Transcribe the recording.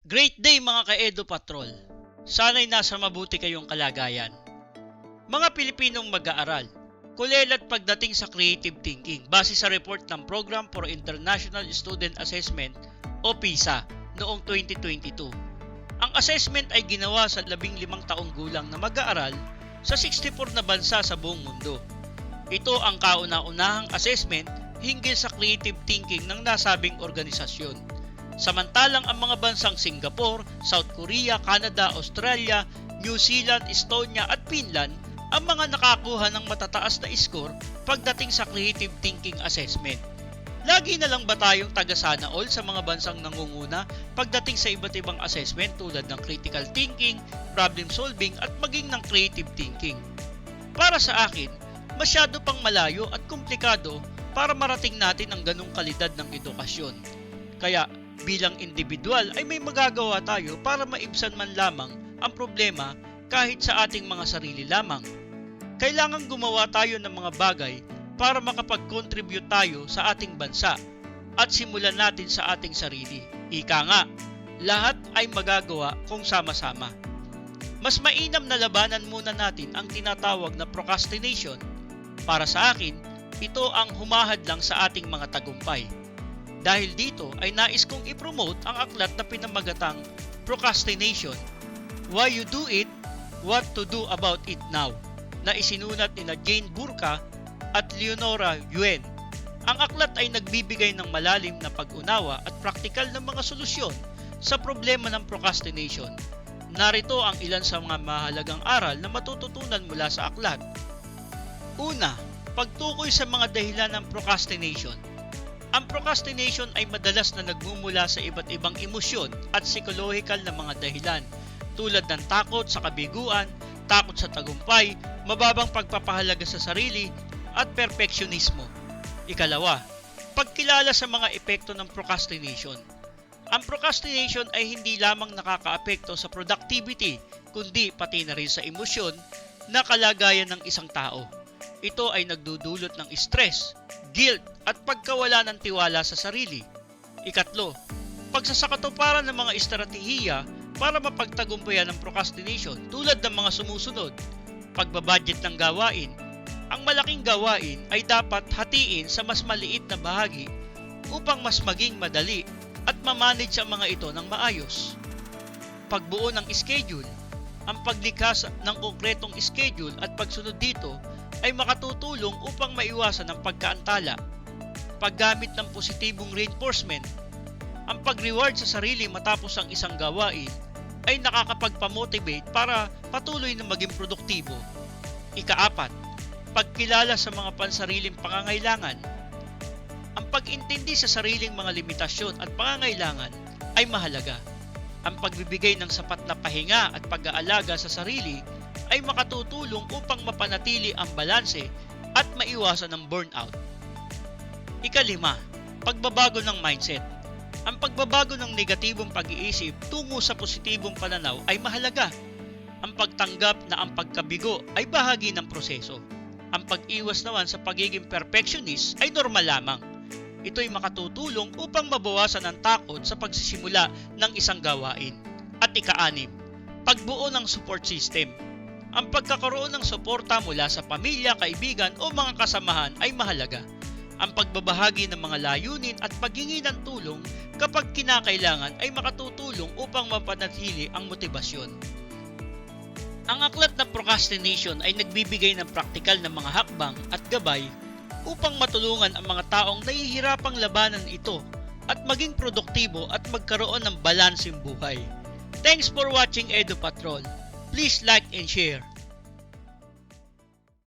Great day mga ka-Edu Patrol! Sana'y nasa mabuti kayong kalagayan. Mga Pilipinong mag-aaral, kulelat pagdating sa creative thinking base sa report ng Program for International Student Assessment o PISA noong 2022. Ang assessment ay ginawa sa 15 taong gulang na mag-aaral sa 64 na bansa sa buong mundo. Ito ang kauna-unahang assessment hinggil sa creative thinking ng nasabing organisasyon. Samantalang ang mga bansang Singapore, South Korea, Canada, Australia, New Zealand, Estonia at Finland ang mga nakakuha ng matataas na score pagdating sa creative thinking assessment. Lagi na lang ba tayong taga-sana all sa mga bansang nangunguna pagdating sa iba't ibang assessment tulad ng critical thinking, problem solving at maging ng creative thinking? Para sa akin, masyado pang malayo at komplikado para marating natin ang ganong kalidad ng edukasyon. Kaya bilang individual ay may magagawa tayo para maibsan man lamang ang problema kahit sa ating mga sarili lamang. Kailangang gumawa tayo ng mga bagay para makapag-contribute tayo sa ating bansa at simulan natin sa ating sarili. Ika nga, lahat ay magagawa kung sama-sama. Mas mainam na labanan muna natin ang tinatawag na procrastination. Para sa akin, ito ang humahad lang sa ating mga tagumpay. Dahil dito ay nais kong i-promote ang aklat na pinamagatang Procrastination, Why You Do It, What to Do About It Now, na isinulat ni Jane Burka at Leonora Yuen. Ang aklat ay nagbibigay ng malalim na pag-unawa at praktikal na mga solusyon sa problema ng procrastination. Narito ang ilan sa mga mahalagang aral na matututunan mula sa aklat. Una, pagtukoy sa mga dahilan ng procrastination. Ang procrastination ay madalas na nagmumula sa iba't ibang emosyon at psikolohikal na mga dahilan tulad ng takot sa kabiguan, takot sa tagumpay, mababang pagpapahalaga sa sarili at perfeksionismo. Ikalawa, pagkilala sa mga epekto ng procrastination. Ang procrastination ay hindi lamang nakakaapekto sa productivity kundi pati na rin sa emosyon na kalagayan ng isang tao. Ito ay nagdudulot ng stress, guilt at pagkawala ng tiwala sa sarili. Ikatlo, pagsasakatuparan ng mga estratehiya para mapagtagumpayan ng procrastination tulad ng mga sumusunod. Pagbabudget ng gawain. Ang malaking gawain ay dapat hatiin sa mas maliit na bahagi upang mas maging madali at mamanage ang mga ito ng maayos. Pagbuo ng schedule. Ang paglikha ng konkretong schedule at pagsunod dito ay makatutulong upang maiwasan ang pagkaantala. Paggamit ng positibong reinforcement. Ang pag-reward sa sarili matapos ang isang gawain ay nakakapagpamotivate para patuloy na maging produktibo. Ikaapat, pagkilala sa mga pansariling pangangailangan. Ang pag-intindi sa sariling mga limitasyon at pangangailangan ay mahalaga. Ang pagbibigay ng sapat na pahinga at pag-aalaga sa sarili ay makatutulong upang mapanatili ang balanse at maiwasan ang burnout. Ikalima, pagbabago ng mindset. Ang pagbabago ng negatibong pag-iisip tungo sa positibong pananaw ay mahalaga. Ang pagtanggap na ang pagkabigo ay bahagi ng proseso. Ang pag-iwas naman sa pagiging perfectionist ay normal lamang. Ito'y makatutulong upang mabawasan ang takot sa pagsisimula ng isang gawain. At ika-anim, pagbuo ng support system. Ang pagkakaroon ng suporta mula sa pamilya, kaibigan o mga kasamahan ay mahalaga. Ang pagbabahagi ng mga layunin at paghingi ng tulong kapag kinakailangan ay makatutulong upang mapanatili ang motibasyon. Ang aklat na procrastination ay nagbibigay ng praktikal na mga hakbang at gabay upang matulungan ang mga taong nahihirapang labanan ito at maging produktibo at magkaroon ng balanseng buhay. Thanks for watching Edu Patrol. Please like and share.